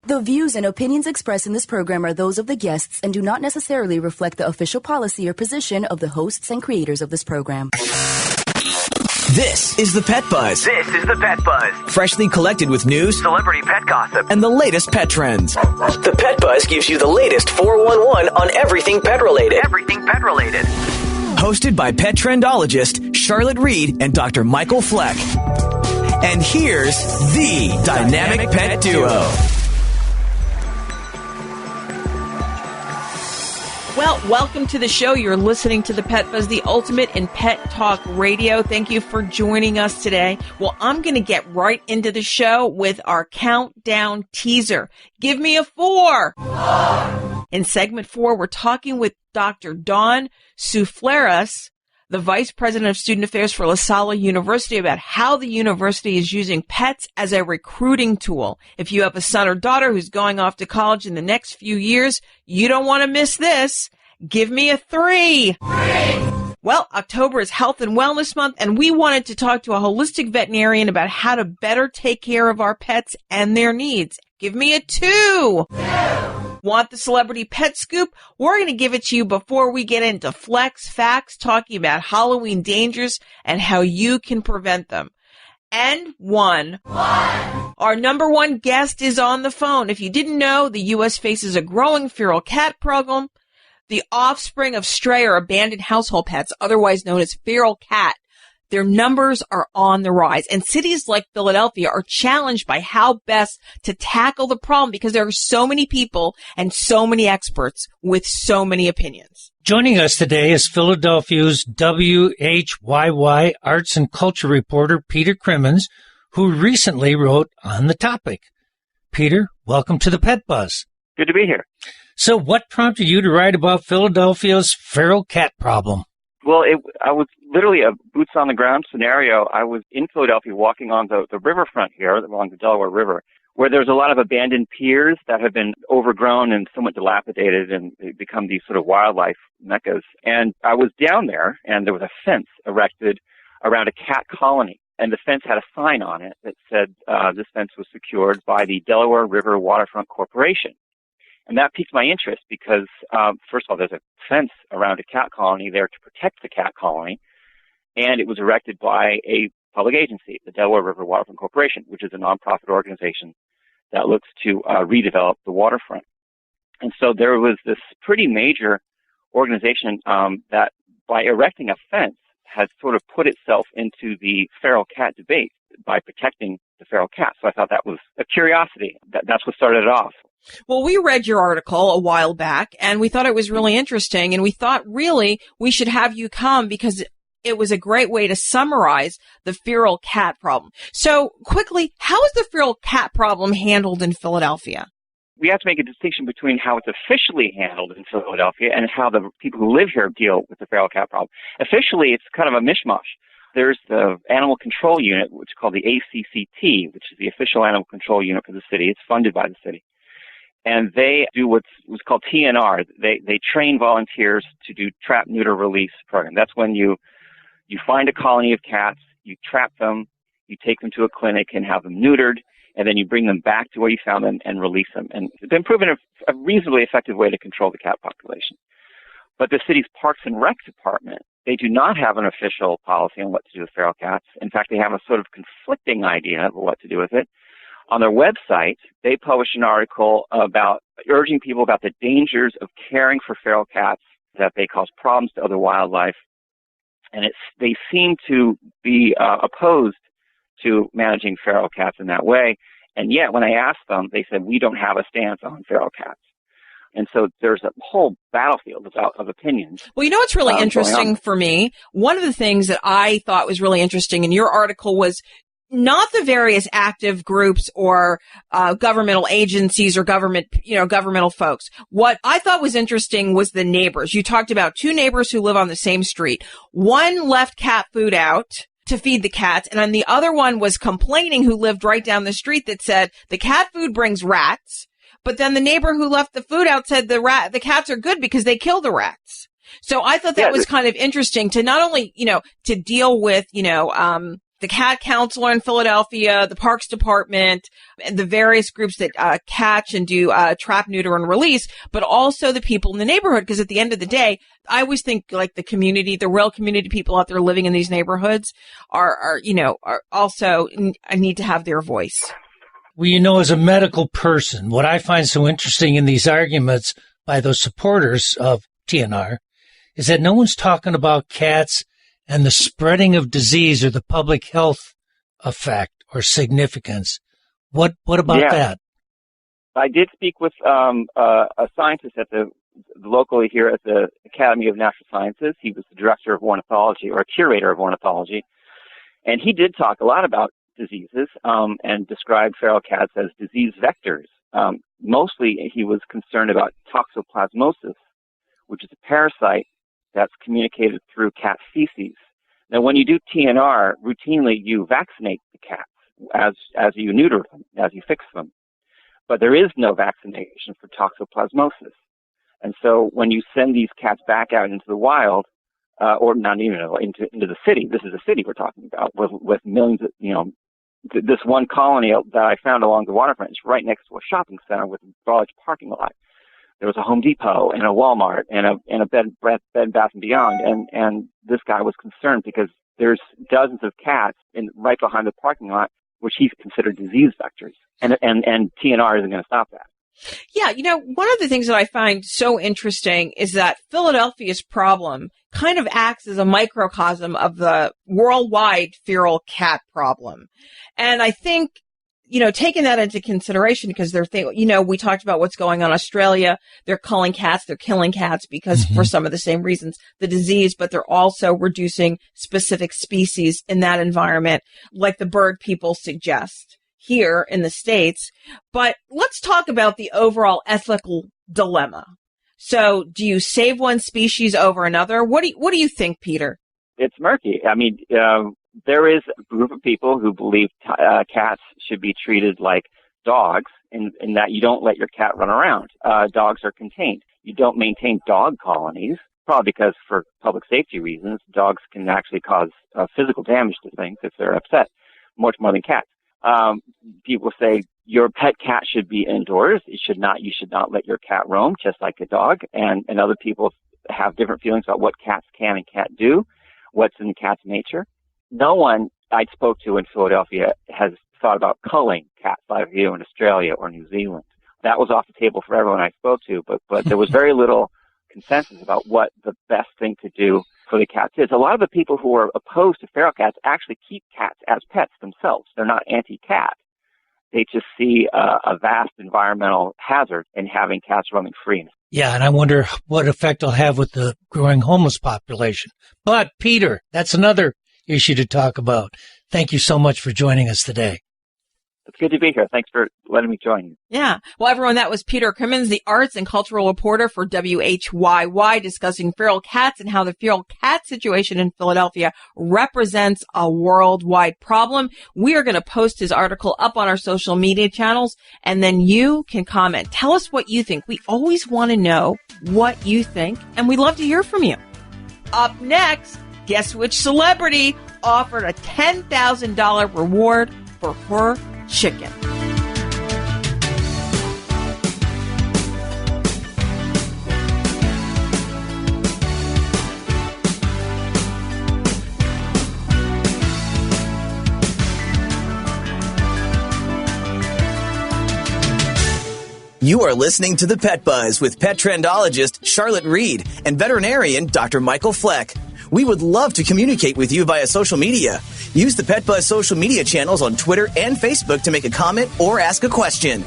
The views and opinions expressed in this program are those of the guests and do not necessarily reflect the official policy or position of the hosts and creators of this program. This is the Pet Buzz. This is the Pet Buzz. Freshly collected with news, celebrity pet gossip, and the latest pet trends. The Pet Buzz gives you the latest 411 on everything pet related. Everything pet related. Hosted by pet trendologist Charlotte Reed and Dr. Michael Fleck. And here's the Dynamic Pet Duo. Well, welcome to the show. You're listening to the Pet Buzz, the ultimate in pet talk radio. Thank you for joining us today. Well, I'm going to get right into the show with our countdown teaser. Give me a 4. In segment 4, we're talking with Dr. Dawn Soufleras, the Vice President of Student Affairs for La Salle University, about how the university is using pets as a recruiting tool. If you have a son or daughter who's going off to college in the next few years, you don't want to miss this. Give me a 3. Well, October is Health and Wellness Month, and we wanted to talk to a holistic veterinarian about how to better take care of our pets and their needs. Give me a 2. Want the celebrity pet scoop? We're going to give it to you before we get into flex facts, talking about Halloween dangers and how you can prevent them. And 1. Our number 1 guest is on the phone. If you didn't know, the U.S. faces a growing feral cat problem. The offspring of stray or abandoned household pets, otherwise known as feral cat, their numbers are on the rise, and cities like Philadelphia are challenged by how best to tackle the problem because there are so many people and so many experts with so many opinions. Joining us today is Philadelphia's WHYY Arts and Culture reporter Peter Crimmins, who recently wrote on the topic. Peter, welcome to the Pet Buzz. Good to be here. So what prompted you to write about Philadelphia's feral cat problem? Well, I was literally a boots-on-the-ground scenario. I was in Philadelphia walking on the riverfront here, along the Delaware River, where there's a lot of abandoned piers that have been overgrown and somewhat dilapidated, and they become these sort of wildlife meccas. And I was down there, and there was a fence erected around a cat colony. And the fence had a sign on it that said this fence was secured by the Delaware River Waterfront Corporation. And that piqued my interest because, first of all, there's a fence around a cat colony there to protect the cat colony, and it was erected by a public agency, the Delaware River Waterfront Corporation, which is a nonprofit organization that looks to redevelop the waterfront. And so there was this pretty major organization that, by erecting a fence, has sort of put itself into the feral cat debate by protecting the feral cat. So I thought that was a curiosity. That's what started it off. Well, we read your article a while back, and we thought it was really interesting, and we thought really we should have you come because it was a great way to summarize the feral cat problem. So quickly, how is the feral cat problem handled in Philadelphia? We have to make a distinction between how it's officially handled in Philadelphia and how the people who live here deal with the feral cat problem. Officially, it's kind of a mishmash. There's the Animal Control Unit, which is called the ACCT, which is the official animal control unit for the city. It's funded by the city. And they do what's called TNR. They train volunteers to do trap, neuter, release program. That's when you find a colony of cats, you trap them, you take them to a clinic and have them neutered, and then you bring them back to where you found them and release them. And it's been proven a reasonably effective way to control the cat population. But the city's Parks and Rec department, they do not have an official policy on what to do with feral cats. In fact, they have a sort of conflicting idea of what to do with it. On their website, they published an article about urging people about the dangers of caring for feral cats, that they cause problems to other wildlife. And they seem to be opposed to managing feral cats in that way. And yet, when I asked them, they said, we don't have a stance on feral cats. And so there's a whole battlefield of opinions. Well, you know what's really interesting for me? One of the things that I thought was really interesting in your article was not the various active groups or governmental agencies or governmental folks. What I thought was interesting was the neighbors. You talked about 2 neighbors who live on the same street. One left cat food out to feed the cats, and then the other one was complaining, who lived right down the street, that said the cat food brings rats. But then the neighbor who left the food out said the cats are good because they kill the rats. So I thought that was kind of interesting to not only, to deal with, the cat counselor in Philadelphia, the parks department, and the various groups that catch and do trap, neuter, and release, but also the people in the neighborhood. Because at the end of the day, I always think like the community, the real community people out there living in these neighborhoods are also need to have their voice. Well, as a medical person, what I find so interesting in these arguments by those supporters of TNR is that no one's talking about cats and the spreading of disease or the public health effect or significance. What about that? I did speak with a scientist at the locally here at the Academy of Natural Sciences. He was the director of ornithology or curator of ornithology, and he did talk a lot about diseases and described feral cats as disease vectors. Mostly, he was concerned about toxoplasmosis, which is a parasite that's communicated through cat feces. Now, when you do TNR, routinely you vaccinate the cats as you neuter them, as you fix them. But there is no vaccination for toxoplasmosis. And so when you send these cats back out into the wild, or not even into the city, this is a city we're talking about, with millions of, this one colony that I found along the waterfront is right next to a shopping center with a large parking lot. There was a Home Depot and a Walmart and a Bed Bath & Beyond, and this guy was concerned because there's dozens of cats right behind the parking lot, which he's considered disease vectors, and TNR isn't going to stop that. Yeah, one of the things that I find so interesting is that Philadelphia's problem kind of acts as a microcosm of the worldwide feral cat problem. And I think, taking that into consideration, because we talked about what's going on in Australia. They're culling cats, they're killing cats because for some of the same reasons, the disease, but they're also reducing specific species in that environment, like the bird people suggest here in the States. But let's talk about the overall ethical dilemma. So do you save one species over another? What do you think, Peter? It's murky. I mean, there is a group of people who believe cats should be treated like dogs in that you don't let your cat run around. Dogs are contained. You don't maintain dog colonies, probably because for public safety reasons, dogs can actually cause physical damage to things if they're upset, much more than cats. People say your pet cat should be indoors. You should not let your cat roam, just like a dog. And other people have different feelings about what cats can and can't do, what's in the cat's nature. No one I spoke to in Philadelphia has thought about culling cats like you in Australia or New Zealand. That was off the table for everyone I spoke to, but there was very little consensus about what the best thing to do for the cats is. A lot of the people who are opposed to feral cats actually keep cats as pets themselves. They're not anti-cat. They just see a vast environmental hazard in having cats roaming free. Yeah, and I wonder what effect it'll have with the growing homeless population. But, Peter, that's another issue to talk about. Thank you so much for joining us today. It's good to be here. Thanks for letting me join you. Yeah. Well, everyone, that was Peter Crimmins, the arts and cultural reporter for WHYY, discussing feral cats and how the feral cat situation in Philadelphia represents a worldwide problem. We are going to post his article up on our social media channels, and then you can comment. Tell us what you think. We always want to know what you think, and we'd love to hear from you. Up next, guess which celebrity offered a $10,000 reward for her chicken. You are listening to The Pet Buzz with pet trendologist Charlotte Reed and veterinarian Dr. Michael Fleck. We would love to communicate with you via social media. Use the PetBuzz social media channels on Twitter and Facebook to make a comment or ask a question.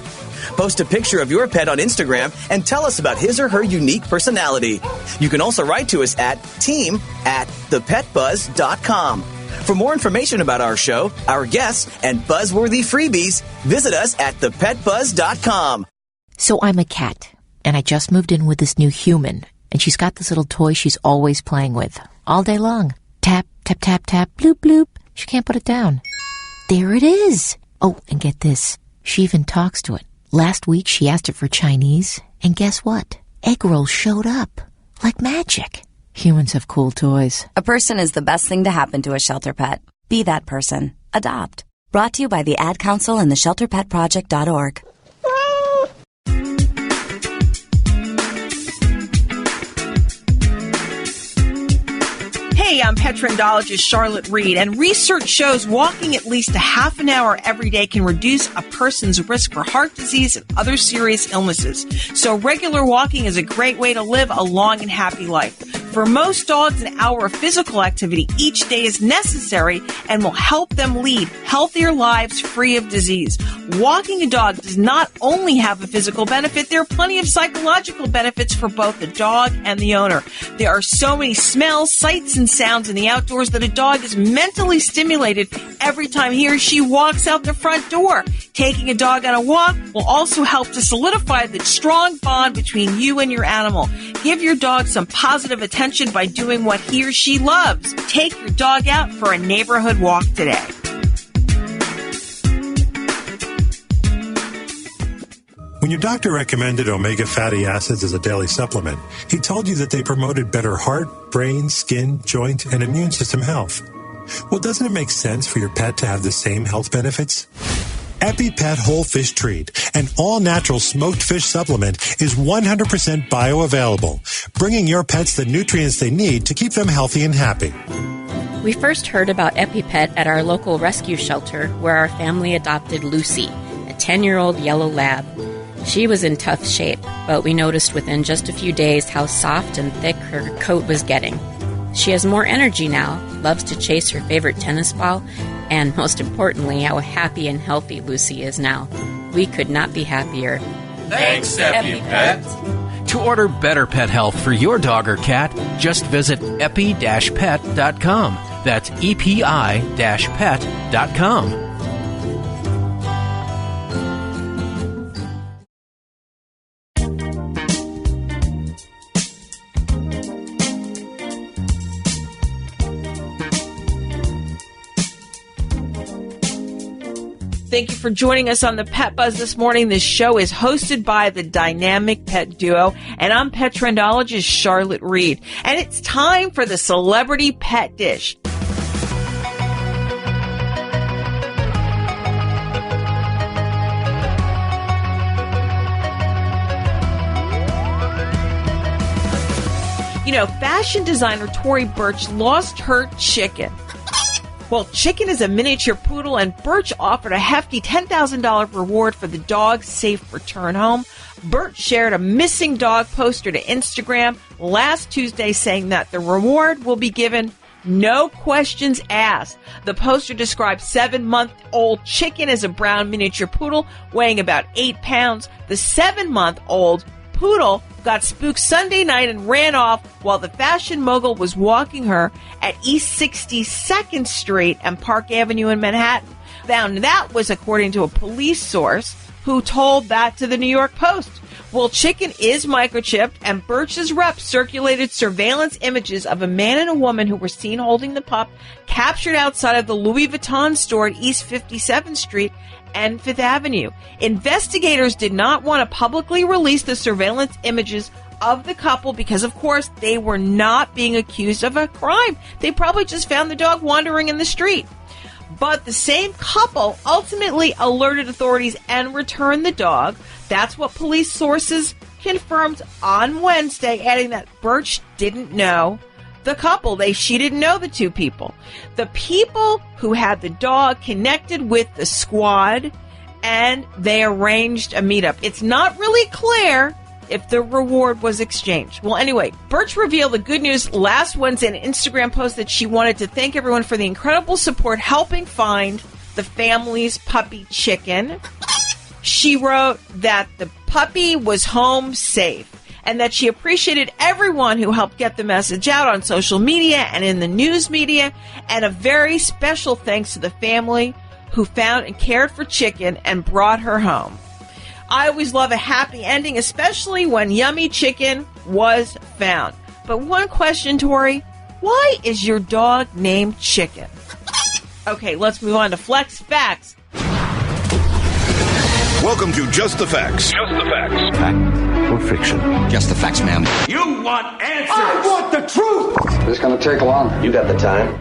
Post a picture of your pet on Instagram and tell us about his or her unique personality. You can also write to us at team@thepetbuzz.com. For more information about our show, our guests, and buzzworthy freebies, visit us at thepetbuzz.com. So I'm a cat, and I just moved in with this new human, and she's got this little toy she's always playing with, all day long. Tap, tap, tap, tap, bloop, bloop. She can't put it down. There it is. Oh, and get this. She even talks to it. Last week, she asked it for Chinese, and guess what? Egg rolls showed up. Like magic. Humans have cool toys. A person is the best thing to happen to a shelter pet. Be that person. Adopt. Brought to you by the Ad Council and the ShelterPetProject.org. Hey, I'm pet trendologist Charlotte Reed, and research shows walking at least a half an hour every day can reduce a person's risk for heart disease and other serious illnesses. So regular walking is a great way to live a long and happy life. For most dogs, an hour of physical activity each day is necessary and will help them lead healthier lives free of disease. Walking a dog does not only have a physical benefit, there are plenty of psychological benefits for both the dog and the owner. There are so many smells, sights, and sounds in the outdoors that a dog is mentally stimulated every time he or she walks out the front door. Taking a dog on a walk will also help to solidify the strong bond between you and your animal. Give your dog some positive attention by doing what he or she loves. Take your dog out for a neighborhood walk today. When your doctor recommended omega fatty acids as a daily supplement, he told you that they promoted better heart, brain, skin, joint, and immune system health. Well, doesn't it make sense for your pet to have the same health benefits? EpiPet Whole Fish Treat, an all-natural smoked fish supplement, is 100% bioavailable, bringing your pets the nutrients they need to keep them healthy and happy. We first heard about EpiPet at our local rescue shelter where our family adopted Lucy, a 10-year-old yellow lab. She was in tough shape, but we noticed within just a few days how soft and thick her coat was getting. She has more energy now, loves to chase her favorite tennis ball, and most importantly, how happy and healthy Lucy is now. We could not be happier. Thanks, EpiPet. To order better pet health for your dog or cat, just visit epi-pet.com. That's epi-pet.com. Thank you for joining us on the Pet Buzz this morning. This show is hosted by the dynamic pet duo, and I'm pet trendologist Charlotte Reed. And it's time for the Celebrity Pet Dish. You know, fashion designer Tory Burch lost her chicken. Well, Chicken is a miniature poodle, and Burch offered a hefty $10,000 reward for the dog's safe return home. Burch shared a missing dog poster to Instagram last Tuesday saying that the reward will be given no questions asked. The poster describes 7-month-old Chicken as a brown miniature poodle weighing about 8 pounds. The 7-month-old poodle got spooked Sunday night and ran off while the fashion mogul was walking her at East 62nd Street and Park Avenue in Manhattan. Now, that was according to a police source who told that to the New York Post. Well, Chicken is microchipped, and Burch's rep circulated surveillance images of a man and a woman who were seen holding the pup, captured outside of the Louis Vuitton store at East 57th Street and Fifth Avenue. Investigators did not want to publicly release the surveillance images of the couple because, of course, they were not being accused of a crime. They probably just found the dog wandering in the street. But the same couple ultimately alerted authorities and returned the dog. That's what police sources confirmed on Wednesday, adding that Burch didn't know the couple. She didn't know the two people. The people who had the dog connected with the squad, and they arranged a meetup. It's not really clear if the reward was exchanged. Well, anyway, Burch revealed the good news last Wednesday in an Instagram post that she wanted to thank everyone for the incredible support helping find the family's puppy Chicken. She wrote that the puppy was home safe and that she appreciated everyone who helped get the message out on social media and in the news media, and a very special thanks to the family who found and cared for Chicken and brought her home. I always love a happy ending, especially when yummy chicken was found. But one question, Tori, why is your dog named Chicken? Okay, let's move on to Flex Facts. Welcome to Just the Facts. Just the Facts. Fact or fiction? Just the facts, ma'am. You want answers! I want the truth! This is going to take long. You got the time?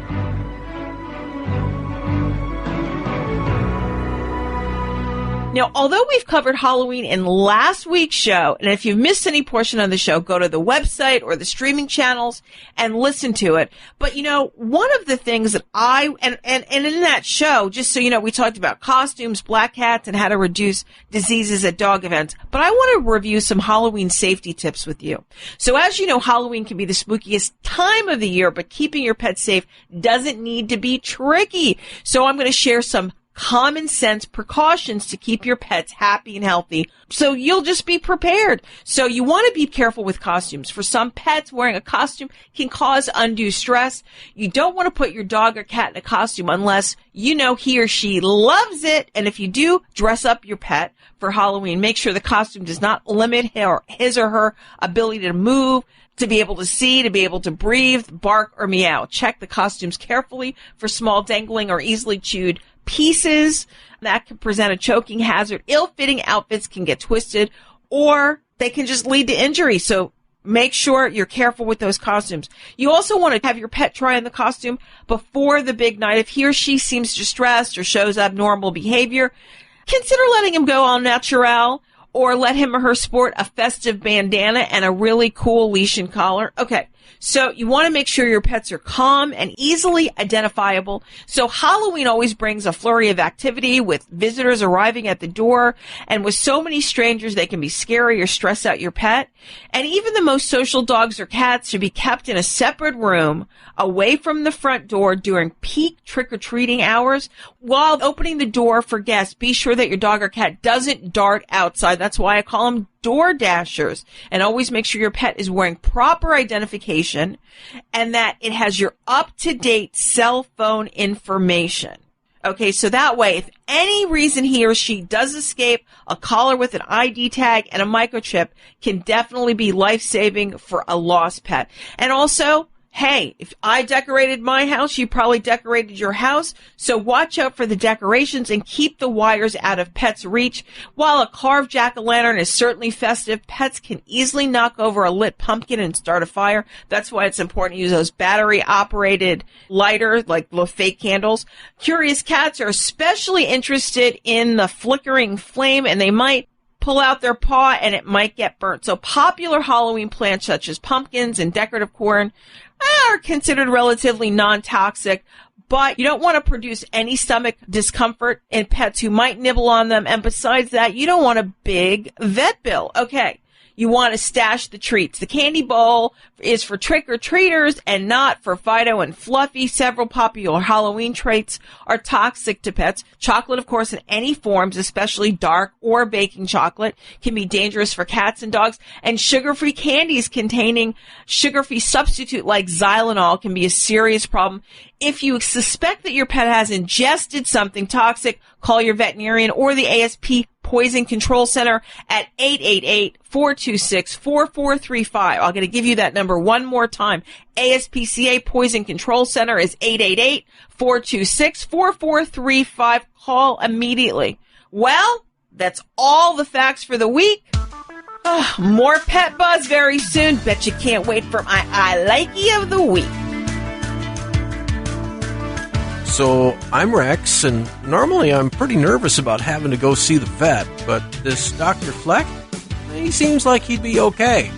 Now, although we've covered Halloween in last week's show, and if you've missed any portion of the show, go to the website or the streaming channels and listen to it. But, you know, one of the things that and in that show, just so you know, we talked about costumes, black cats, and how to reduce diseases at dog events. But I want to review some Halloween safety tips with you. So as you know, Halloween can be the spookiest time of the year, but keeping your pet safe doesn't need to be tricky. So I'm going to share some common sense precautions to keep your pets happy and healthy, so you'll just be prepared. So you want to be careful with costumes. For some pets, wearing a costume can cause undue stress. You don't want to put your dog or cat in a costume unless you know he or she loves it. And if you do dress up your pet for Halloween, make sure the costume does not limit his or her ability to move, to be able to see, to be able to breathe, bark, or meow. Check the costumes carefully for small dangling or easily chewed pieces that can present a choking hazard. Ill-fitting outfits can get twisted, or they can just lead to injury. So make sure you're careful with those costumes. You also want to have your pet try on the costume before the big night. If he or she seems distressed or shows abnormal behavior, consider letting him go all natural, or let him or her sport a festive bandana and a really cool leash and collar. Okay. So you want to make sure your pets are calm and easily identifiable. So Halloween always brings a flurry of activity with visitors arriving at the door, and with so many strangers, they can be scary or stress out your pet. And even the most social dogs or cats should be kept in a separate room away from the front door during peak trick-or-treating hours. While opening the door for guests, be sure that your dog or cat doesn't dart outside. That's why I call them door dashers. And always make sure your pet is wearing proper identification and that it has your up-to-date cell phone information. Okay, so that way, if any reason he or she does escape, a collar with an ID tag and a microchip can definitely be life-saving for a lost pet. And also, hey, if I decorated my house, you probably decorated your house, so watch out for the decorations and keep the wires out of pets' reach. While a carved jack-o'-lantern is certainly festive, pets can easily knock over a lit pumpkin and start a fire. That's why it's important to use those battery-operated lighters, like the fake candles. Curious cats are especially interested in the flickering flame, and they might pull out their paw and it might get burnt. So popular Halloween plants such as pumpkins and decorative corn are considered relatively non-toxic, but you don't want to produce any stomach discomfort in pets who might nibble on them. And besides that, you don't want a big vet bill. Okay. You want to stash the treats. The candy bowl is for trick-or-treaters and not for Fido and Fluffy. Several popular Halloween treats are toxic to pets. Chocolate, of course, in any forms, especially dark or baking chocolate, can be dangerous for cats and dogs. And sugar-free candies containing sugar-free substitute like xylitol can be a serious problem. If you suspect that your pet has ingested something toxic, call your veterinarian or the ASP Poison Control Center at 888-426-4435. I'm going to give you that number one more time. ASPCA Poison Control Center is 888-426-4435. Call immediately. Well, that's all the facts for the week. More Pet Buzz very soon. Bet you can't wait for my I Likey of the Week. So, I'm Rex, and normally I'm pretty nervous about having to go see the vet, but this Dr. Fleck, he seems like he'd be okay.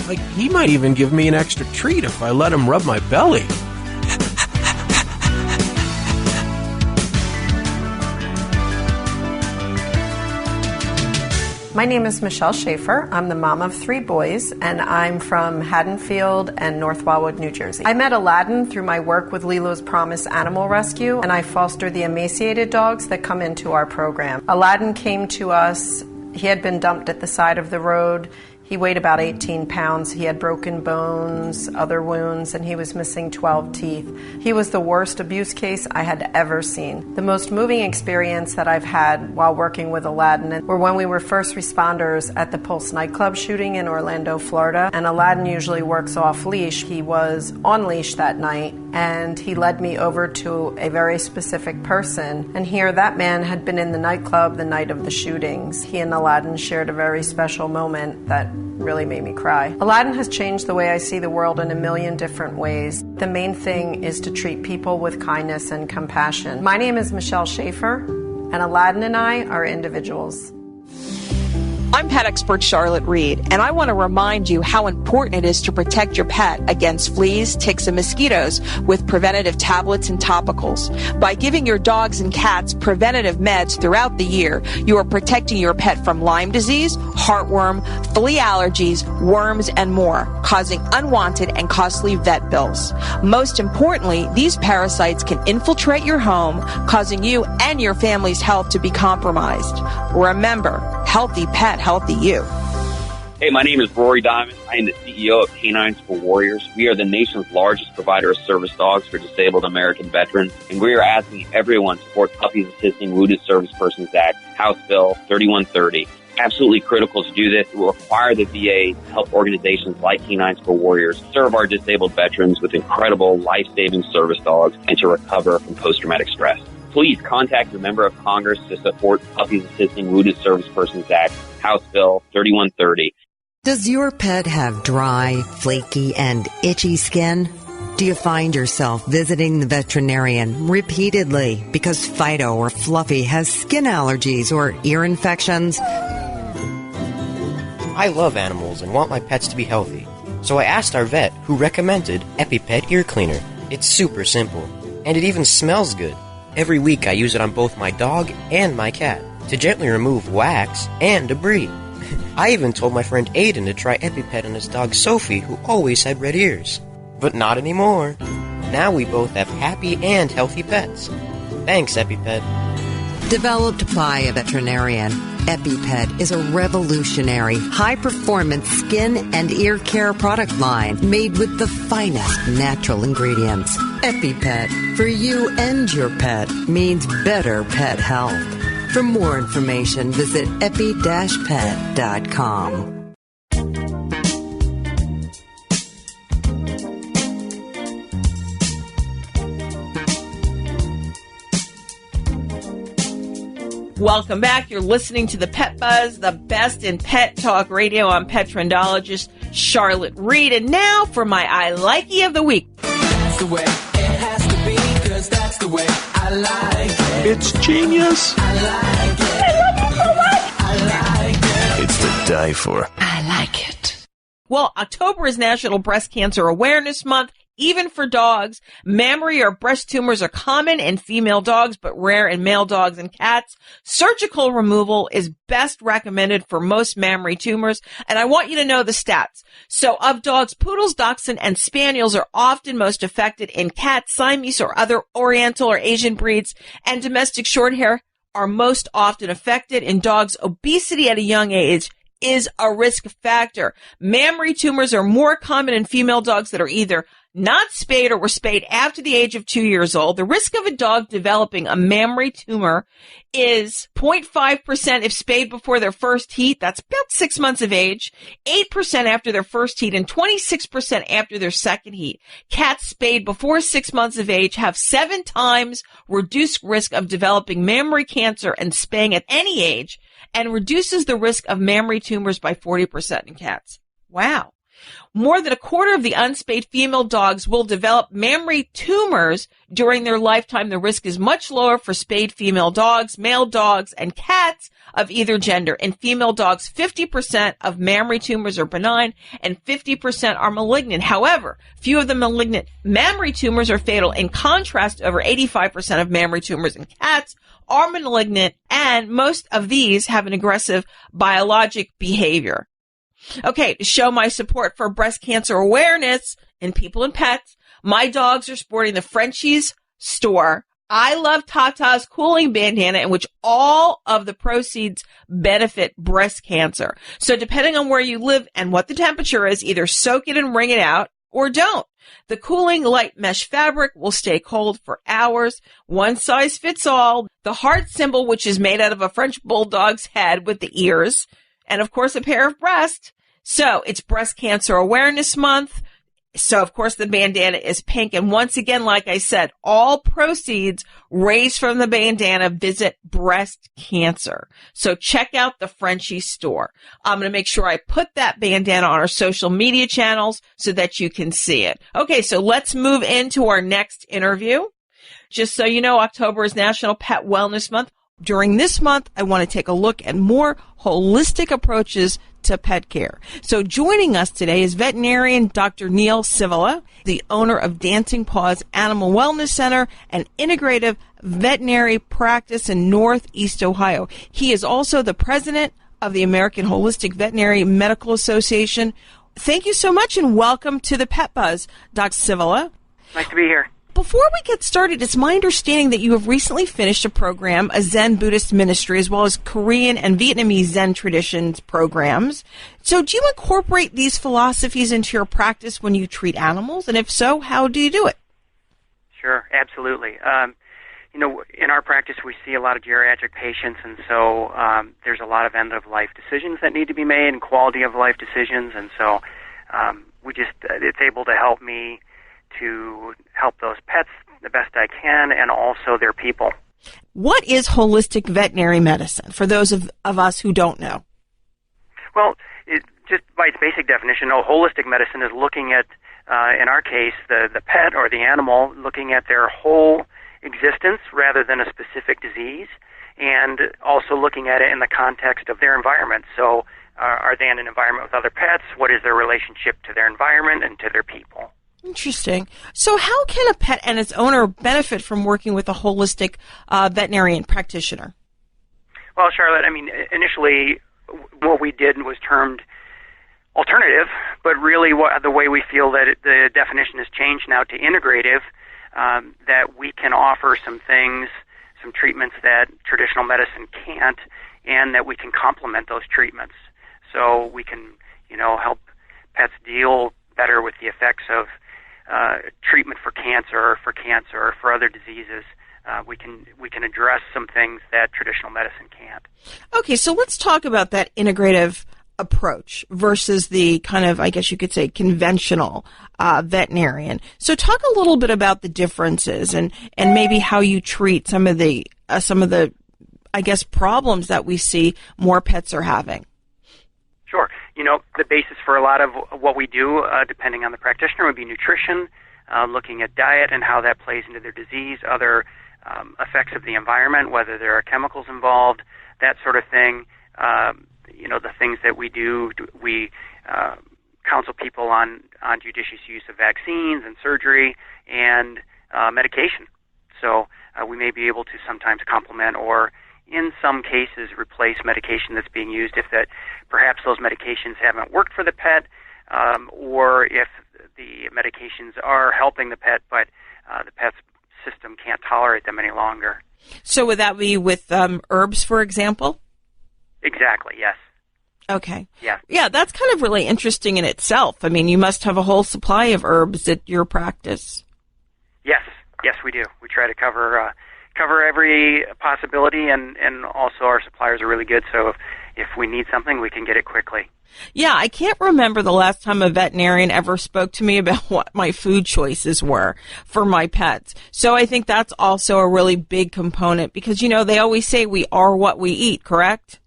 Like, he might even give me an extra treat if I let him rub my belly. My name is Michelle Schaefer. I'm the mom of 3 boys, and I'm from Haddonfield and North Wildwood, New Jersey. I met Aladdin through my work with Lilo's Promise Animal Rescue, and I foster the emaciated dogs that come into our program. Aladdin came to us. He had been dumped at the side of the road. He weighed about 18 pounds. He had broken bones, other wounds, and he was missing 12 teeth. He was the worst abuse case I had ever seen. The most moving experience that I've had while working with Aladdin were when we were first responders at the Pulse nightclub shooting in Orlando, Florida, and Aladdin usually works off leash. He was on leash that night, and he led me over to a very specific person, and here that man had been in the nightclub the night of the shootings. He and Aladdin shared a very special moment that really made me cry. Aladdin has changed the way I see the world in a million different ways. The main thing is to treat people with kindness and compassion. My name is Michelle Schaefer, and Aladdin and I are individuals. I'm pet expert Charlotte Reed, and I want to remind you how important it is to protect your pet against fleas, ticks, and mosquitoes with preventative tablets and topicals. By giving your dogs and cats preventative meds throughout the year, you are protecting your pet from Lyme disease, heartworm, flea allergies, worms, and more, causing unwanted and costly vet bills. Most importantly, these parasites can infiltrate your home, causing you and your family's health to be compromised. Remember, healthy pet, healthy you. Hey, my name is Rory Diamond. I am the CEO of Canines for Warriors. We are the nation's largest provider of service dogs for disabled American veterans, and we are asking everyone to support Puppies Assisting Wounded Service Persons Act, House Bill 3130. Absolutely critical to do this. It will require the VA to help organizations like Canines for Warriors serve our disabled veterans with incredible life-saving service dogs and to recover from post-traumatic stress. Please contact your member of Congress to support Puppies Assisting Wounded Service Persons Act, House Bill 3130. Does your pet have dry, flaky, and itchy skin? Do you find yourself visiting the veterinarian repeatedly because Fido or Fluffy has skin allergies or ear infections? I love animals and want my pets to be healthy. So I asked our vet, who recommended EpiPet Ear Cleaner. It's super simple, and it even smells good. Every week I use it on both my dog and my cat to gently remove wax and debris. I even told my friend Aiden to try EpiPet on his dog Sophie, who always had red ears. But not anymore. Now we both have happy and healthy pets. Thanks, EpiPet. Developed by a veterinarian, EpiPet is a revolutionary, high-performance skin and ear care product line made with the finest natural ingredients. EpiPet, for you and your pet, means better pet health. For more information, visit epi-pet.com. Welcome back. You're listening to the Pet Buzz, the best in pet talk radio. I'm pet trendologist Charlotte Reed. And now for my I Likey of the week. That's the way it has to be, 'cause that's the way I like it. It's genius. I like it. I love it so much. I like it. It's to die for. I like it. Well, October is National Breast Cancer Awareness Month. Even for dogs, mammary or breast tumors are common in female dogs, but rare in male dogs and cats. Surgical removal is best recommended for most mammary tumors, and I want you to know the stats. So of dogs, poodles, dachshund, and spaniels are often most affected. In cats, Siamese or other Oriental or Asian breeds, and domestic shorthair are most often affected. In dogs, obesity at a young age is a risk factor. Mammary tumors are more common in female dogs that are either not spayed or were spayed after the age of 2 years old. The risk of a dog developing a mammary tumor is 0.5% if spayed before their first heat. That's about 6 months of age, 8% after their first heat, and 26% after their second heat. Cats spayed before 6 months of age have 7 times reduced risk of developing mammary cancer and spaying at any age, and reduces the risk of mammary tumors by 40% in cats. Wow. More than a quarter of the unspayed female dogs will develop mammary tumors during their lifetime. The risk is much lower for spayed female dogs, male dogs, and cats of either gender. In female dogs, 50% of mammary tumors are benign and 50% are malignant. However, few of the malignant mammary tumors are fatal. In contrast, over 85% of mammary tumors in cats are malignant, and most of these have an aggressive biologic behavior. Okay, to show my support for breast cancer awareness in people and pets, my dogs are sporting the Frenchie's store I Love Tata's cooling bandana, in which all of the proceeds benefit breast cancer. So depending on where you live and what the temperature is, either soak it and wring it out or don't. The cooling light mesh fabric will stay cold for hours. One size fits all. The heart symbol, which is made out of a French bulldog's head with the ears, and of course a pair of breasts. So it's Breast Cancer Awareness Month. So of course the bandana is pink. And once again, like I said, all proceeds raised from the bandana visit breast cancer. So check out the Frenchie store. I'm going to make sure I put that bandana on our social media channels so that you can see it. Okay, so let's move into our next interview. Just so you know, October is National Pet Wellness Month. During this month, I want to take a look at more holistic approaches to pet care. So joining us today is veterinarian Dr. Neil Civila, the owner of Dancing Paws Animal Wellness Center, an integrative veterinary practice in Northeast Ohio. He is also the president of the American Holistic Veterinary Medical Association. Thank you so much and welcome to the Pet Buzz, Dr. Civila. Nice to be here. Before we get started, it's my understanding that you have recently finished a program, a Zen Buddhist ministry, as well as Korean and Vietnamese Zen traditions programs. So do you incorporate these philosophies into your practice when you treat animals? And if so, how do you do it? Sure, absolutely. In our practice, we see a lot of geriatric patients, and so there's a lot of end-of-life decisions that need to be made and quality-of-life decisions, and so it's able to help me to help those pets the best I can and also their people. What is holistic veterinary medicine for those of us who don't know? Well, just by its basic definition, holistic medicine is looking at, in our case, the pet or the animal, looking at their whole existence rather than a specific disease, and also looking at it in the context of their environment. So are they in an environment with other pets? What is their relationship to their environment and to their people? Interesting. So how can a pet and its owner benefit from working with a holistic veterinarian practitioner? Well, Charlotte, initially what we did was termed alternative, but really the way we feel that the definition has changed now to integrative, that we can offer some things, some treatments that traditional medicine can't, and that we can complement those treatments. So we can, help pets deal better with the effects of treatment for cancer or for other diseases. We can address some things that traditional medicine can't. Okay, so let's talk about that integrative approach versus the kind of, I guess you could say, conventional veterinarian. So talk a little bit about the differences and maybe how you treat some of the I guess problems that we see more pets are having. Sure. The basis for a lot of what we do, depending on the practitioner, would be nutrition, looking at diet and how that plays into their disease, other effects of the environment, whether there are chemicals involved, that sort of thing. The things that we do, we counsel people on judicious use of vaccines and surgery and medication. So we may be able to sometimes complement or in some cases replace medication that's being used if that perhaps those medications haven't worked for the pet, or if the medications are helping the pet but the pet's system can't tolerate them any longer. So would that be with herbs, for example? Exactly, yes. Okay. Yeah. Yeah, that's kind of really interesting in itself. You must have a whole supply of herbs at your practice. Yes, we do. We try to cover every possibility, and also our suppliers are really good, so if we need something, we can get it quickly. Yeah, I can't remember the last time a veterinarian ever spoke to me about what my food choices were for my pets. So I think that's also a really big component because, they always say we are what we eat, correct?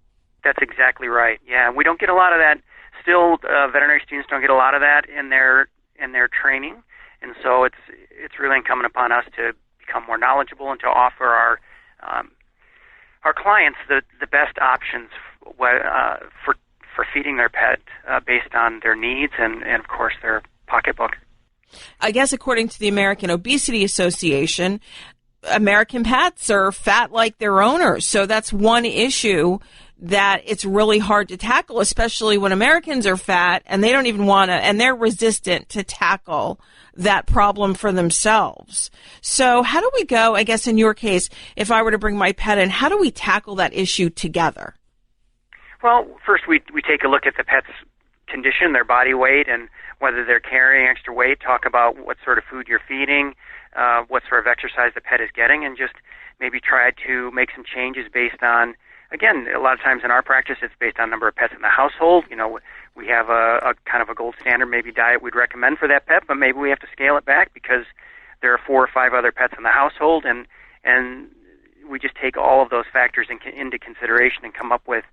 That's exactly right. Yeah, we don't get a lot of that. Still, veterinary students don't get a lot of that in their training, and so it's really incumbent upon us to become more knowledgeable and to offer our clients the best options for feeding their pet based on their needs and of course their pocketbook. I guess according to the American Obesity Association, American pets are fat like their owners. So that's one issue that it's really hard to tackle, especially when Americans are fat and they don't even want to, and they're resistant to tackle that problem for themselves. So how do we go, I guess in your case, if I were to bring my pet in, how do we tackle that issue together? Well, first we take a look at the pet's condition, their body weight, and whether they're carrying extra weight, talk about what sort of food you're feeding, what sort of exercise the pet is getting, and just maybe try to make some changes based on, again, a lot of times in our practice it's based on number of pets in the household. We have a kind of a gold standard maybe diet we'd recommend for that pet, but maybe we have to scale it back because there are 4 or 5 other pets in the household, and we just take all of those factors into consideration and come up with,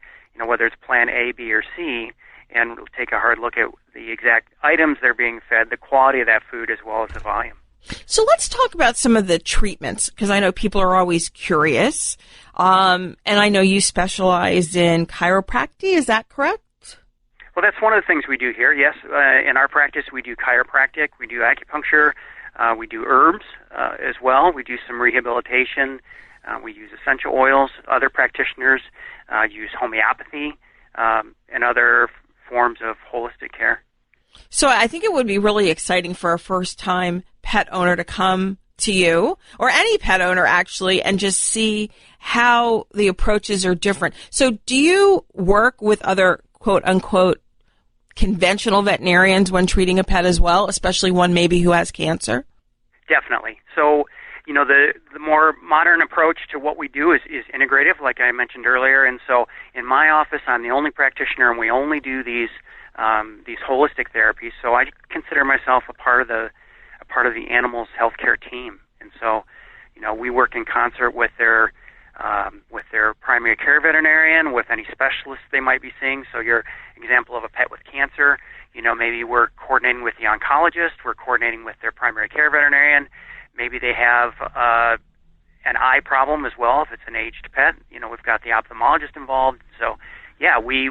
whether it's plan A, B, or C, and we'll take a hard look at the exact items they're being fed, the quality of that food, as well as the volume. So let's talk about some of the treatments, because I know people are always curious. And I know you specialize in chiropractic. Is that correct? Well, that's one of the things we do here. Yes, in our practice, we do chiropractic, we do acupuncture, we do herbs as well. We do some rehabilitation. We use essential oils. Other practitioners use homeopathy and other forms of holistic care. So I think it would be really exciting for a first-time pet owner to come to you, or any pet owner actually, and just see how the approaches are different. So do you work with other quote-unquote conventional veterinarians when treating a pet as well, especially one maybe who has cancer? Definitely. So, the more modern approach to what we do is integrative, like I mentioned earlier. And so in my office, I'm the only practitioner, and we only do these holistic therapies. So I consider myself a part of the animal's healthcare team. And so, we work in concert with their primary care veterinarian, with any specialists they might be seeing. So your example of a pet with cancer, maybe we're coordinating with the oncologist, we're coordinating with their primary care veterinarian. Maybe they have an eye problem as well. If it's an aged pet, we've got the ophthalmologist involved. So, yeah, we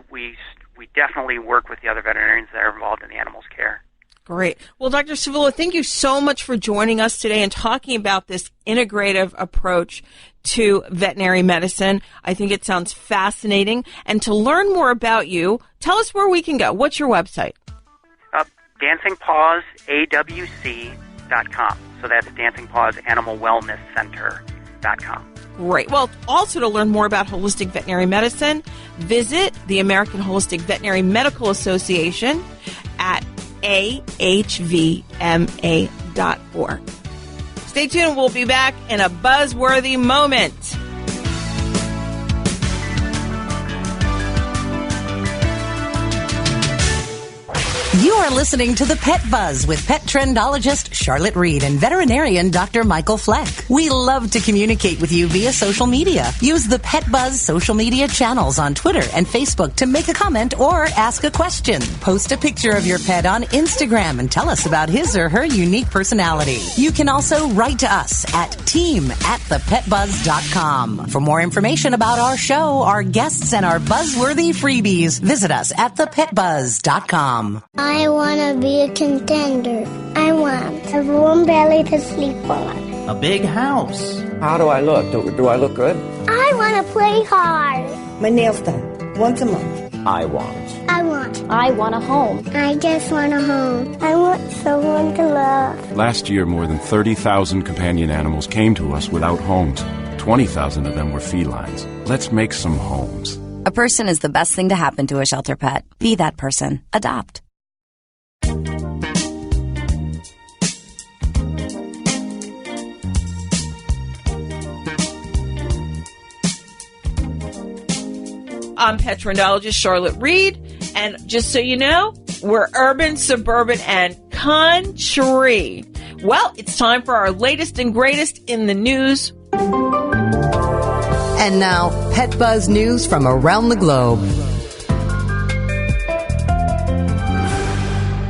definitely work with the other veterinarians that are involved in the animal's care. Great. Well, Dr. Sevilla, thank you so much for joining us today and talking about this integrative approach to veterinary medicine. I think it sounds fascinating. And to learn more about you, tell us where we can go. What's your website? DancingPawsAWC.com. So that's Dancing Paws Animal Wellness Center.com. Great. Well, also to learn more about holistic veterinary medicine, visit the American Holistic Veterinary Medical Association at ahvma.org. Stay tuned. We'll be back in a buzzworthy moment. You are listening to The Pet Buzz with pet trendologist Charlotte Reed and veterinarian Dr. Michael Fleck. We love to communicate with you via social media. Use the Pet Buzz social media channels on Twitter and Facebook to make a comment or ask a question. Post a picture of your pet on Instagram and tell us about his or her unique personality. You can also write to us at team@thepetbuzz.com. For more information about our show, our guests, and our buzzworthy freebies, visit us at thepetbuzz.com. I want to be a contender. I want a warm belly to sleep on. A big house. How do I look? Do I look good? I want to play hard. My nails done once a month. I want a home. I just want a home. I want someone to love. Last year, more than 30,000 companion animals came to us without homes. 20,000 of them were felines. Let's make some homes. A person is the best thing to happen to a shelter pet. Be that person. Adopt. I'm pet trendologist Charlotte Reed, and just so you know, we're urban, suburban, and country. Well, it's time for our latest and greatest in the news. And now, Pet Buzz news from around the globe.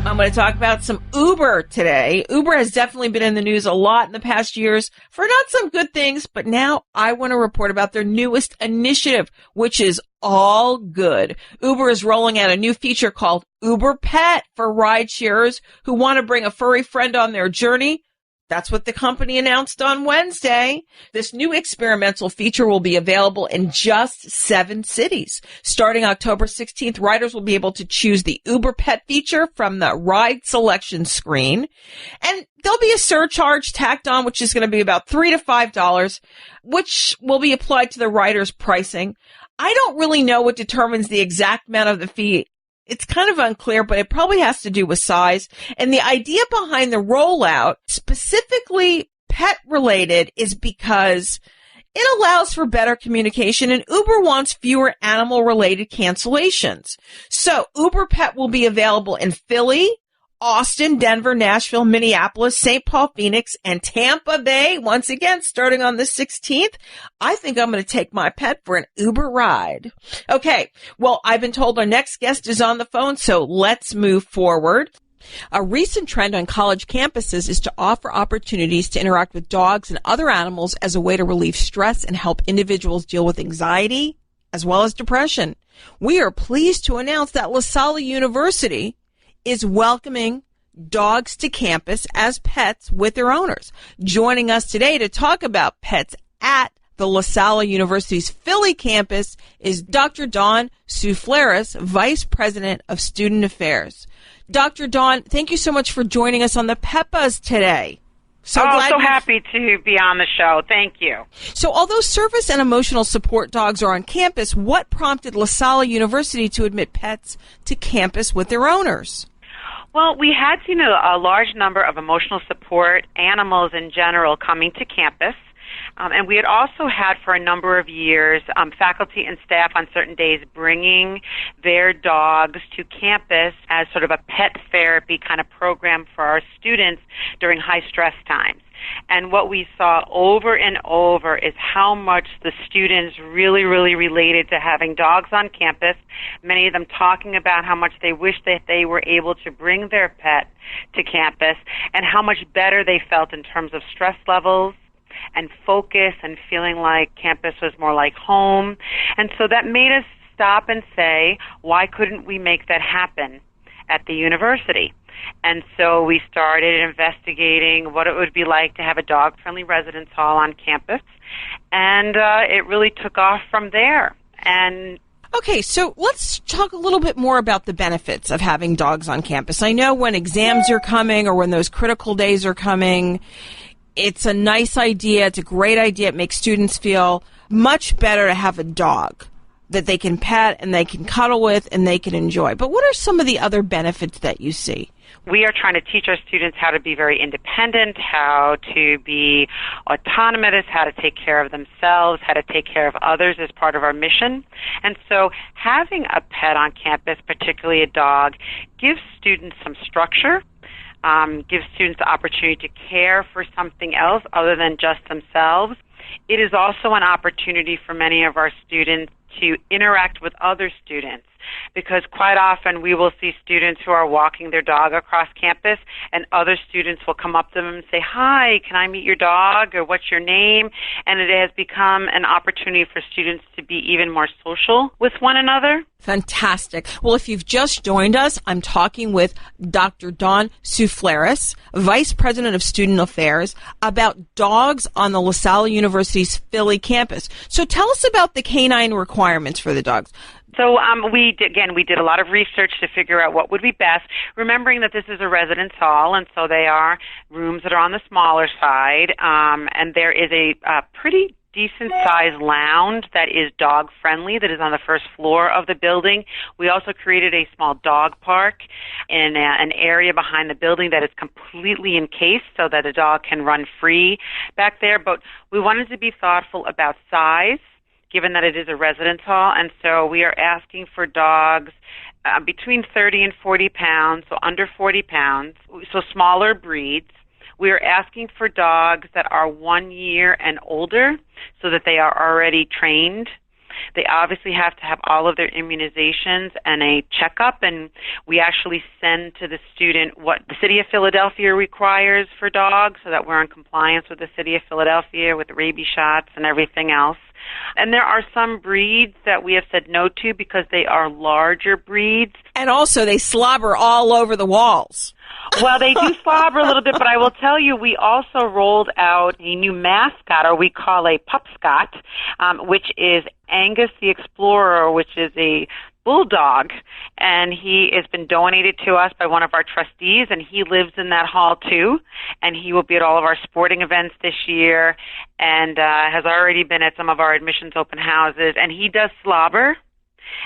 I'm going to talk about some Uber today. Uber has definitely been in the news a lot in the past years for not some good things, but now I want to report about their newest initiative, which is all good. Uber is rolling out a new feature called Uber Pet for ride sharers who want to bring a furry friend on their journey. That's what the company announced on Wednesday. This new experimental feature will be available in just 7 cities. Starting October 16th, riders will be able to choose the Uber Pet feature from the ride selection screen. And there'll be a surcharge tacked on, which is going to be about $3 to $5, which will be applied to the rider's pricing. I don't really know what determines the exact amount of the fee. It's kind of unclear, but it probably has to do with size. And the idea behind the rollout, specifically pet related, is because it allows for better communication and Uber wants fewer animal related cancellations. So Uber Pet will be available in Philly, Austin, Denver, Nashville, Minneapolis, St. Paul, Phoenix, and Tampa Bay. Once again, starting on the 16th, I think I'm going to take my pet for an Uber ride. Okay, well, I've been told our next guest is on the phone, so let's move forward. A recent trend on college campuses is to offer opportunities to interact with dogs and other animals as a way to relieve stress and help individuals deal with anxiety as well as depression. We are pleased to announce that LaSalle University is welcoming dogs to campus as pets with their owners. Joining us today to talk about pets at the LaSalle University's Philly campus is Dr. Dawn Soufleris, Vice President of Student Affairs. Dr. Dawn, thank you so much for joining us on the PetBuzz today. So happy to be on the show. Thank you. So although service and emotional support dogs are on campus, what prompted LaSalle University to admit pets to campus with their owners? Well, we had seen a large number of emotional support animals in general coming to campus. And we had also had for a number of years faculty and staff on certain days bringing their dogs to campus as sort of a pet therapy kind of program for our students during high stress times. And what we saw over and over is how much the students really, really related to having dogs on campus, many of them talking about how much they wish that they were able to bring their pet to campus and how much better they felt in terms of stress levels and focus and feeling like campus was more like home. And so that made us stop and say, why couldn't we make that happen at the university? And so we started investigating what it would be like to have a dog-friendly residence hall on campus, and it really took off from there. And okay, so let's talk a little bit more about the benefits of having dogs on campus. I know when exams are coming or when those critical days are coming, it's a nice idea. It's a great idea. It makes students feel much better to have a dog that they can pet and they can cuddle with and they can enjoy. But what are some of the other benefits that you see? We are trying to teach our students how to be very independent, how to be autonomous, how to take care of themselves, how to take care of others as part of our mission. And so having a pet on campus, particularly a dog, gives students some structure, gives students the opportunity to care for something else other than just themselves. It is also an opportunity for many of our students to interact with other students, because quite often we will see students who are walking their dog across campus and other students will come up to them and say, "Hi, can I meet your dog?" or "What's your name?" And it has become an opportunity for students to be even more social with one another. Fantastic. Well, if you've just joined us, I'm talking with Dr. Dawn Soufleris, Vice President of Student Affairs, about dogs on the LaSalle University's Philly campus. So tell us about the canine requirements for the dogs. So we did a lot of research to figure out what would be best, remembering that this is a residence hall, and so they are rooms that are on the smaller side, and there is a pretty decent-sized lounge that is dog-friendly that is on the first floor of the building. We also created a small dog park in an area behind the building that is completely encased so that a dog can run free back there. But we wanted to be thoughtful about size, given that it is a residence hall, and so we are asking for dogs between 30 and 40 pounds, so under 40 pounds, so smaller breeds. We are asking for dogs that are 1 year and older so that they are already trained. They obviously have to have all of their immunizations and a checkup, and we actually send to the student what the City of Philadelphia requires for dogs so that we're in compliance with the City of Philadelphia with the rabies shots and everything else. And there are some breeds that we have said no to because they are larger breeds. And also they slobber all over the walls. Well, they do slobber a little bit, but I will tell you, we also rolled out a new mascot, or we call a pupscot, which is Angus the Explorer, which is a bulldog, and he has been donated to us by one of our trustees, and he lives in that hall too, and he will be at all of our sporting events this year, and has already been at some of our admissions open houses, and he does slobber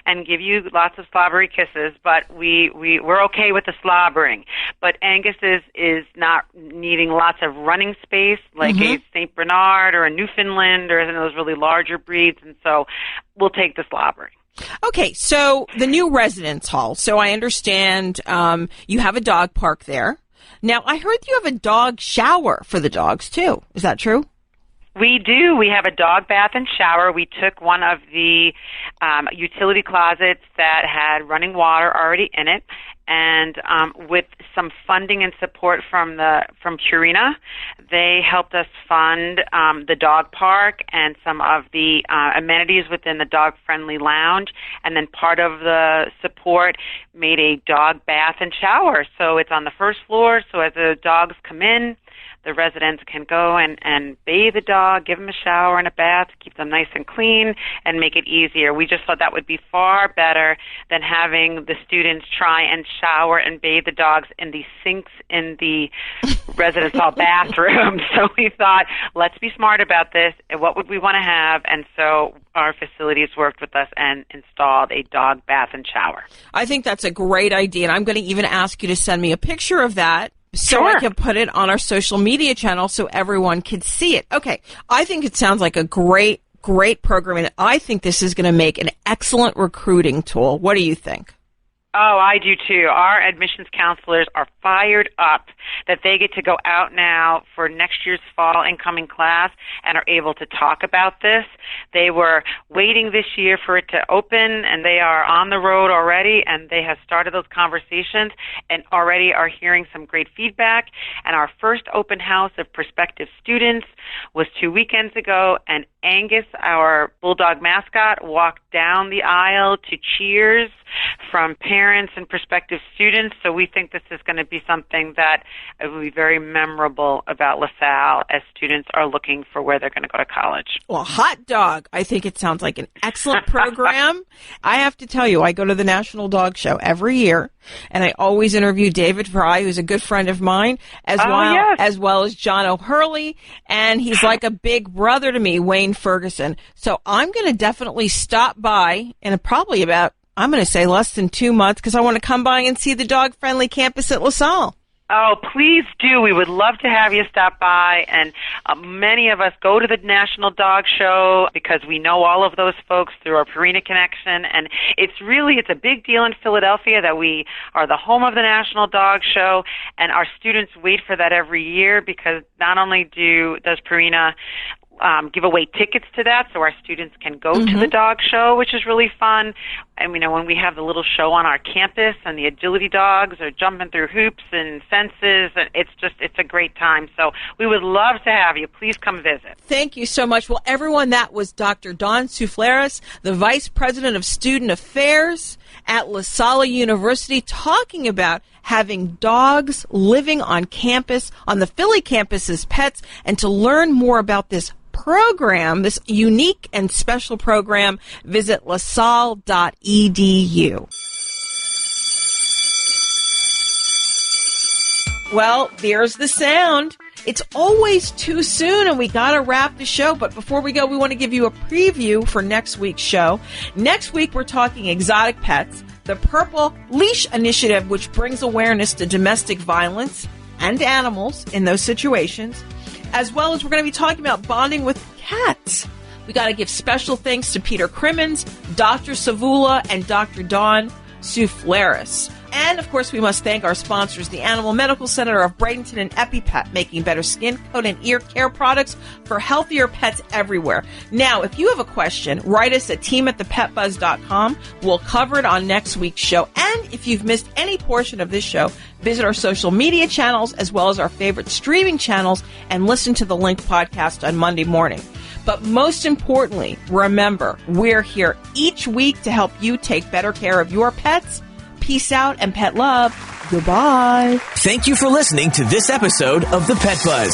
and give you lots of slobbery kisses, but we're okay with the slobbering. But Angus is not needing lots of running space like a St. Bernard or a Newfoundland or those really larger breeds, and so we'll take the slobbering. Okay, so the new residence hall. So I understand you have a dog park there. Now, I heard you have a dog shower for the dogs, too. Is that true? We do. We have a dog bath and shower. We took one of the utility closets that had running water already in it, and with some funding and support from Purina, they helped us fund the dog park and some of the amenities within the dog-friendly lounge, and then part of the support made a dog bath and shower. So it's on the first floor, so as the dogs come in, the residents can go and bathe the dog, give them a shower and a bath, keep them nice and clean, and make it easier. We just thought that would be far better than having the students try and shower and bathe the dogs in the sinks in the residence hall bathroom. So we thought, let's be smart about this. And what would we want to have? And so our facilities worked with us and installed a dog bath and shower. I think that's a great idea, and I'm going to even ask you to send me a picture of that, so Sure. I can put it on our social media channel so everyone can see it. Okay. I think it sounds like a great program, and I think this is going to make an excellent recruiting tool. What do you think? Oh, I do too. Our admissions counselors are fired up that they get to go out now for next year's fall incoming class and are able to talk about this. They were waiting this year for it to open, and they are on the road already, and they have started those conversations and already are hearing some great feedback. And our first open house of prospective students was 2 weekends ago, and Angus, our bulldog mascot, walked down the aisle to cheers from parents and prospective students. So we think this is going to be something that will be very memorable about LaSalle as students are looking for where they're going to go to college. Well, hot dog. I think it sounds like an excellent program. I have to tell you, I go to the National Dog Show every year, and I always interview David Fry, who's a good friend of mine, as well as John O'Hurley, and he's like a big brother to me, Wayne Ferguson. So I'm going to definitely stop by in probably about, I'm going to say less than 2 months, because I want to come by and see the dog-friendly campus at LaSalle. Oh, please do. We would love to have you stop by. And many of us go to the National Dog Show because we know all of those folks through our Purina connection. And it's a big deal in Philadelphia that we are the home of the National Dog Show. And our students wait for that every year, because not only does Purina give away tickets to that so our students can go to the dog show, which is really fun. And when we have the little show on our campus and the agility dogs are jumping through hoops and fences, and it's a great time. So we would love to have you. Please come visit. Thank you so much. Well, everyone, that was Dr. Dawn Souffleris, the Vice President of Student Affairs at LaSalle University, talking about having dogs living on campus, on the Philly campus as pets. And to learn more about this program, this unique and special program, visit lasalle.edu. Well, there's the sound. It's always too soon, and we got to wrap the show. But before we go, we want to give you a preview for next week's show. Next week, we're talking exotic pets, the Purple Leash Initiative, which brings awareness to domestic violence and animals in those situations, as well as we're going to be talking about bonding with cats. We got to give special thanks to Peter Crimmins, Dr. Savula, and Dr. Dawn Souffleris. And, of course, we must thank our sponsors, the Animal Medical Center of Bradenton and EpiPet, making better skin, coat, and ear care products for healthier pets everywhere. Now, if you have a question, write us at team@thepetbuzz.com. We'll cover it on next week's show. And if you've missed any portion of this show, visit our social media channels as well as our favorite streaming channels and listen to the Link podcast on Monday morning. But most importantly, remember, we're here each week to help you take better care of your pets. Peace out and pet love. Goodbye. Thank you for listening to this episode of The Pet Buzz.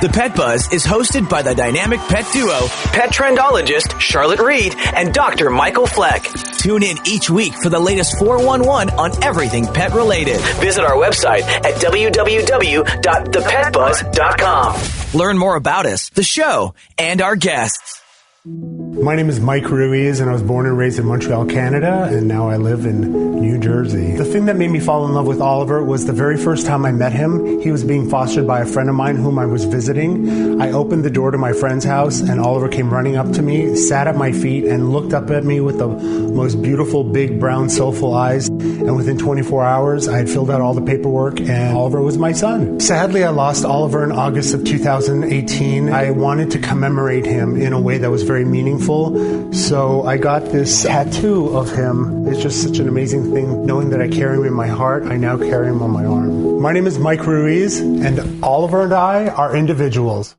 The Pet Buzz is hosted by the dynamic pet duo, pet trendologist Charlotte Reed and Dr. Michael Fleck. Tune in each week for the latest 411 on everything pet related. Visit our website at www.thepetbuzz.com. Learn more about us, the show, and our guests. My name is Mike Ruiz, and I was born and raised in Montreal, Canada, and now I live in New Jersey. The thing that made me fall in love with Oliver was the very first time I met him. He was being fostered by a friend of mine whom I was visiting. I opened the door to my friend's house, and Oliver came running up to me, sat at my feet, and looked up at me with the most beautiful, big, brown, soulful eyes. And within 24 hours, I had filled out all the paperwork, and Oliver was my son. Sadly, I lost Oliver in August of 2018. I wanted to commemorate him in a way that was very meaningful. So I got this tattoo of him. It's just such an amazing thing. Knowing that I carry him in my heart, I now carry him on my arm. My name is Mike Ruiz, and Oliver and I are individuals.